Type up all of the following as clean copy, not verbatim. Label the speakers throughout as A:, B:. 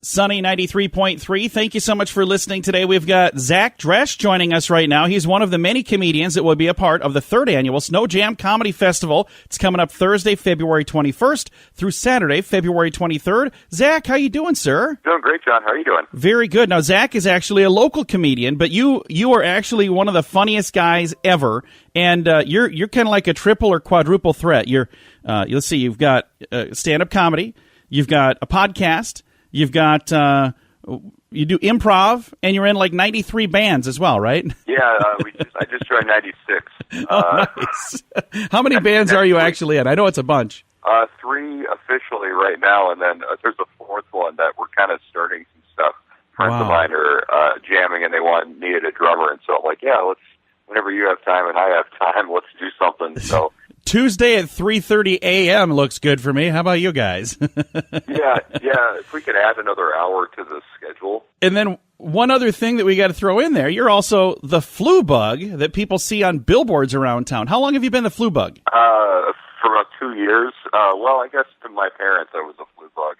A: Sunny 93.3. Thank you so much for listening today. We've got Zach Dresch joining us right now. He's one of the many comedians that will be a part of the third annual Snow Jam Comedy Festival. It's coming up Thursday, February 21st through Saturday, February 23rd. Zach, how you doing, sir?
B: Doing great, John. How are you doing?
A: Very good. Now, Zach is actually a local comedian, but you are actually one of the funniest guys ever, and you're kind of like a triple or quadruple threat. Let's see, you've got stand-up comedy, you've got a podcast, you've got, you do improv, and you're in like 93 bands as well, right?
B: Yeah, I just joined 96.
A: Oh, nice. How many bands are you actually in? I know it's a bunch.
B: 3 officially right now, and then there's a 4th one that we're kind of starting some stuff. Friends of mine are jamming, and they needed a drummer, and so I'm like, yeah, whenever you have time and I have time, let's do something. So
A: Tuesday at 3:30 a.m. looks good for me. How about you guys?
B: yeah. If we could add another hour to the schedule.
A: And then one other thing that we got to throw in there, you're also the flu bug that people see on billboards around town. How long have you been the flu bug?
B: For about 2 years. Well, I guess to my parents, I was a flu bug.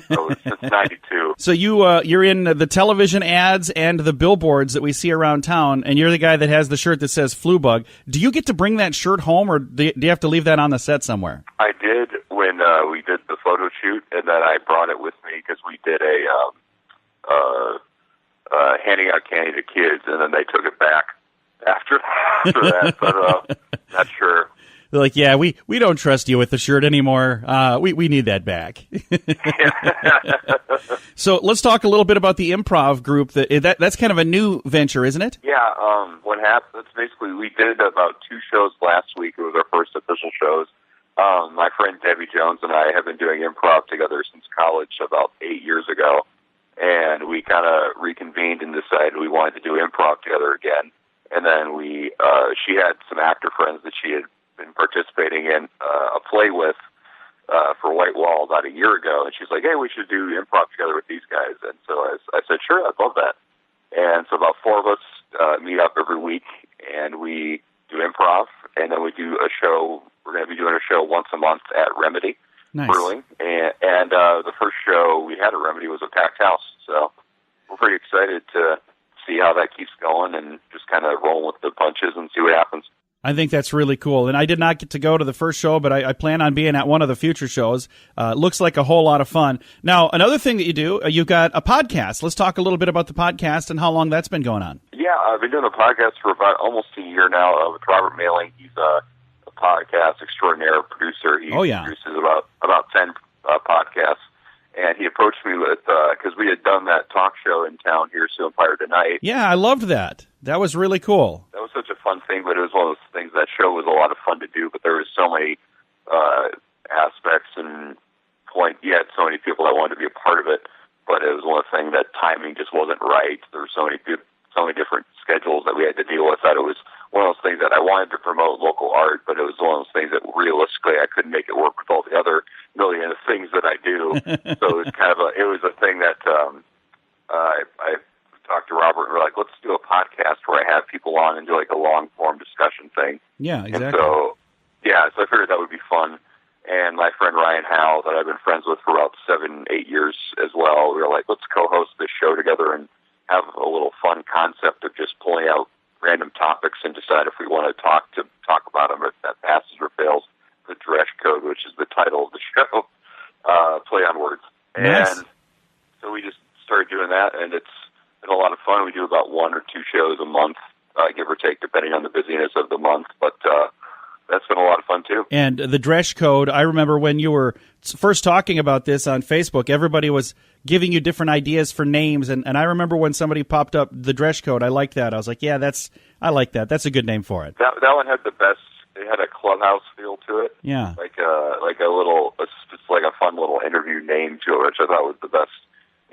B: So since 92.
A: So you're in the television ads and the billboards that we see around town, and you're the guy that has the shirt that says flu bug. Do you get to bring that shirt home, or do you have to leave that on the set somewhere?
B: I did when we did the photo shoot, and then I brought it with me because we did a handing out candy to kids, and then they took it back after that. But not sure.
A: They're like, yeah, we don't trust you with the shirt anymore. We need that back. So let's talk a little bit about the improv group. That's kind of a new venture, isn't it?
B: Yeah. What happened? That's basically, we did about 2 shows last week. It was our first official shows. My friend Debbie Jones and I have been doing improv together since college about 8 years ago, and we kind of reconvened and decided we wanted to do improv together again. And then she had some actor friends that she had been participating in a play with for White Wall about a year ago, and she's like, hey, we should do improv together with these guys. And so I said, sure, I'd love that. And so about 4 of us meet up every week, and we do improv, and then we do a show. We're going to be doing a show once a month at Remedy Brewing, and the first show we had at Remedy was a packed house, so we're pretty excited to see how that keeps going and just kind of roll with the punches and see what happens.
A: I think that's really cool. And I did not get to go to the first show, but I plan on being at one of the future shows. Looks like a whole lot of fun. Now, another thing that you do, you've got a podcast. Let's talk a little bit about the podcast and how long that's been going on.
B: Yeah, I've been doing a podcast for about almost a year now with Robert Mailing. He's a podcast extraordinaire producer. He produces about 10 podcasts. And he approached me with, because we had done that talk show in town here, So Empire Tonight.
A: Yeah, I loved that. That was really cool.
B: That was such a fun thing, but it was one of those things, that show was a lot of fun to do, but there was so many aspects and you had so many people that wanted to be a part of it, but it was one of the things that timing just wasn't right. There were so many different schedules that we had to deal with that it was one of those things that I wanted to promote local art, but it was one of those things that realistically I couldn't make it work with all the other million of things that I do. So it was kind of a thing that I talked to Robert and we're like, let's do a podcast where I have people on and do like a long form discussion thing.
A: Yeah, exactly.
B: And so I figured that would be fun. And my friend Ryan Howe, that I've been friends with for about 7-8 years as well, we were like, let's co-host this show together and have a little fun concept of just pulling out random topics and decide if we want to talk about them, if that passes or fails the Dresch code, which is the title of the show, play on words.
A: Nice.
B: And so we just started doing that, and it's been a lot of fun. We do about 1 or 2 shows a month, give or take, depending on the busyness of the month, but that's been a lot of fun, too.
A: And the Dresch code, I remember when you were first talking about this on Facebook, everybody was giving you different ideas for names, and I remember when somebody popped up the Dresch code, I liked that. I was like, yeah, I like that. That's a good name for it.
B: That one had the best. It had a clubhouse feel to it.
A: Yeah.
B: Like a little, just like a fun little interview name to it, which I thought was the best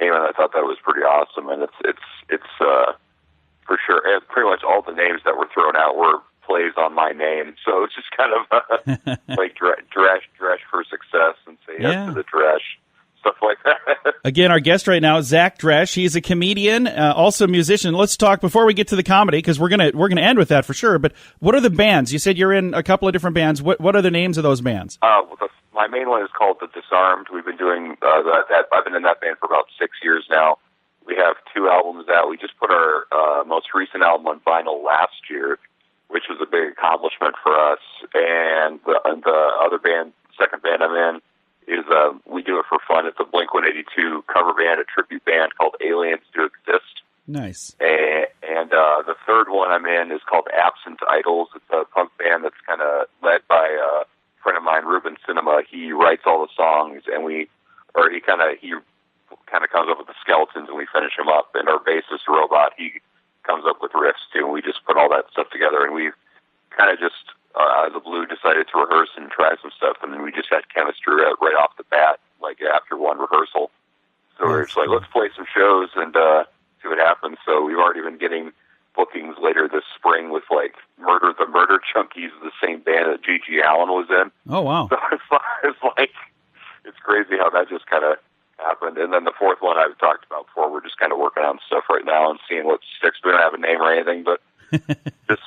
B: name, and I thought that was pretty awesome. And it's for sure, and pretty much all the names that were thrown out were plays on my name, so it's just kind of like Dresch for success and say yes to the Dresch, stuff like that.
A: Again, our guest right now is Zach Dresch. He's a comedian, also a musician. Let's talk before we get to the comedy, because we're gonna end with that for sure. But what are the bands? You said you're in a couple of different bands. What are the names of those bands?
B: my main one is called The Disarmed. We've been doing that. I've been in that band for about 6 years now. We have 2 albums out. We just put our most recent album on vinyl last year, which was a big accomplishment for us. And the other band, second band I'm in, is we do it for fun. It's a Blink-182 cover band, a tribute band called Aliens Do Exist.
A: Nice.
B: And the third one I'm in is called Absent Idols. It's a punk band that's kind of led by a friend of mine, Ruben Cinema. He writes all the songs, and he kind of comes up with the skeletons, and we finish them up. And our bassist, Robot, he comes up with riffs too, and we just put all that stuff together. And we've kind of just out of the blue decided to rehearse and try some stuff, and then we just had chemistry right off the bat, like after one rehearsal. So we're just like, let's play some shows and see what happens. So we've already been getting bookings later this spring with like the Murder Junkies, the same band that G.G. Allen was in.
A: Oh wow!
B: So it's crazy how that just kind of happened. And then the fourth one I've talked about before. We're just kind of working on stuff right now and seeing what sticks. We don't have a name or anything, but just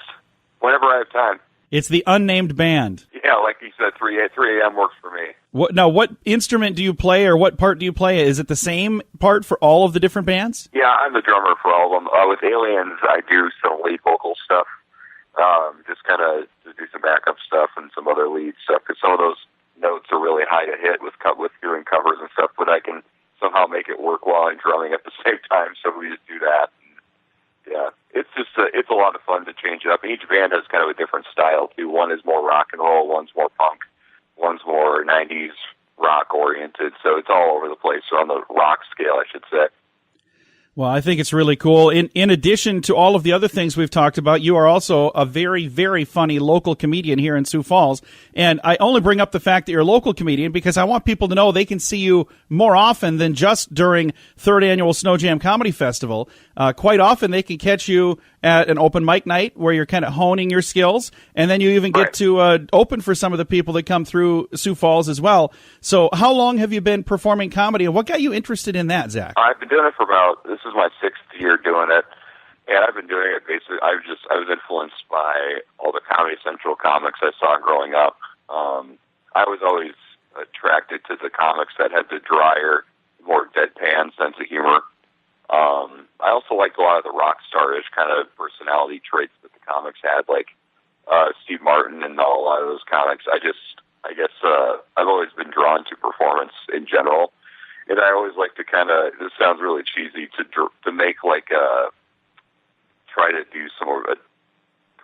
B: whenever I have time.
A: It's the unnamed band.
B: Yeah, like you said, 3 a.m. works for me.
A: What instrument do you play, or what part do you play? Is it the same part for all of the different bands?
B: Yeah, I'm the drummer for all of them. With Aliens, I do some lead vocal stuff, just kind of to do some backup stuff and some other lead stuff, because some of those notes are really high to hit with doing covers and stuff, but I can somehow make it work while I'm drumming at the same time, so we just do that. Yeah, it's just it's a lot of fun to change it up. And each band has kind of a different style too. One is more rock and roll, one's more punk, one's more 90s rock oriented. So it's all over the place. So on the rock scale, I should say.
A: Well, I think it's really cool. In addition to all of the other things we've talked about, you are also a very, very funny local comedian here in Sioux Falls. And I only bring up the fact that you're a local comedian because I want people to know they can see you more often than just during 3rd Annual Snow Jam Comedy Festival. Quite often they can catch you at an open mic night where you're kind of honing your skills, and then you even get to open for some of the people that come through Sioux Falls as well. So how long have you been performing comedy, and what got you interested in that, Zach?
B: I've been doing it for this is my 6th year doing it, and I've been doing it basically, I was influenced by all the Comedy Central comics I saw growing up. I was always attracted to the comics that had the drier, more deadpan sense of humor. I also liked a lot of the rock star-ish kind of personality traits that the comics had, like Steve Martin and a lot of those comics. I guess I've always been drawn to performance in general, and I always like to kind of, this sounds really cheesy, to make like try to do some of it,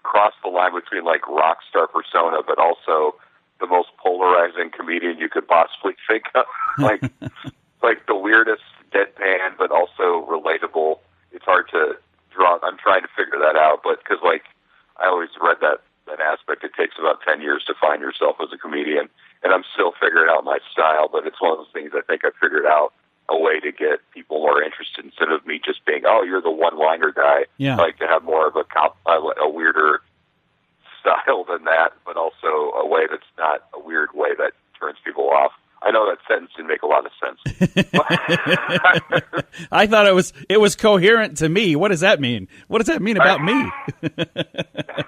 B: cross the line between like rock star persona, but also the most polarizing comedian you could possibly think of, like the weirdest deadpan, but also relatable. It's hard to draw. I'm trying to figure that out, but because like I always read that aspect, it takes about 10 years to find yourself as a comedian, and I'm still figuring out my style. But it's one of those things I think I figured out a way to get people more interested instead of me just being, oh, you're the one-liner guy.
A: Yeah.
B: I like to have more of a weirder style than that, but also a way that's not a weird way that turns people off. I know that sentence didn't make a lot of sense.
A: I thought it was coherent to me. What does that mean? What does that mean about me?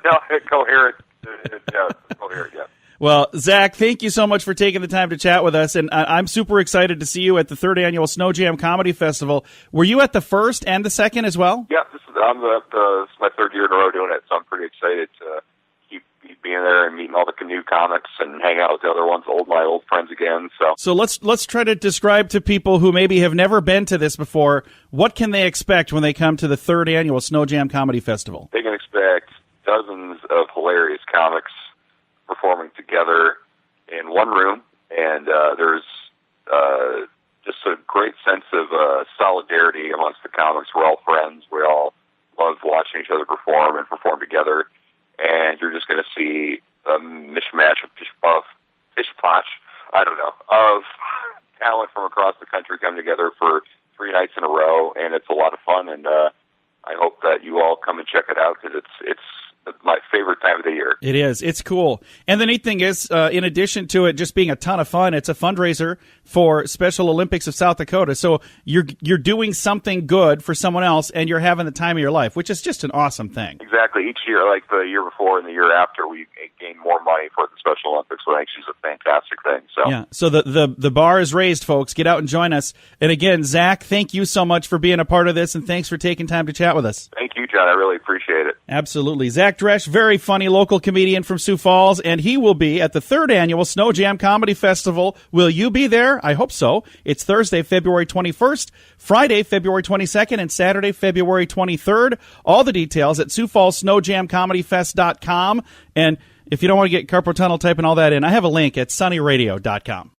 B: No, coherent. Yeah, coherent, yeah.
A: Well, Zach, thank you so much for taking the time to chat with us, and I'm super excited to see you at the 3rd Annual Snow Jam Comedy Festival. Were you at the first and the second as well?
B: Yeah, this is my 3rd year in a row doing it, so I'm pretty excited to keep being there and meeting all the new comics and hang out with the other ones, my old friends again. So
A: let's try to describe to people who maybe have never been to this before, what can they expect when they come to the 3rd Annual Snow Jam Comedy Festival?
B: They can expect dozens of hilarious comics performing together in one room, and there's just a great sense of solidarity amongst the comics. We're all friends. We all love watching each other perform and perform together, and you're just going to see a mishmash of of talent from across the country come together for 3 nights in a row, and it's a lot of fun, and I hope that you all come and check it out because it's my favorite time of the year.
A: It is. It's cool. And the neat thing is, in addition to it just being a ton of fun, it's a fundraiser for Special Olympics of South Dakota. So you're doing something good for someone else, and you're having the time of your life, which is just an awesome thing.
B: Exactly. Each year, like the year before and the year after, we gain more money for the Special Olympics, which is a fantastic thing. So
A: yeah. So the bar is raised, folks. Get out and join us. And again, Zach, thank you so much for being a part of this, and thanks for taking time to chat with us.
B: Thank you, John. I really appreciate it.
A: Absolutely. Zach Dresch, very funny local comedian from Sioux Falls, and he will be at the 3rd Annual Snow Jam Comedy Festival. Will you be there? I hope so. It's Thursday, February 21st, Friday, February 22nd, and Saturday, February 23rd. All the details at SiouxFallsSnoJamComedyFest.com. And if you don't want to get carpal tunnel typing all that in, I have a link at sunnyradio.com.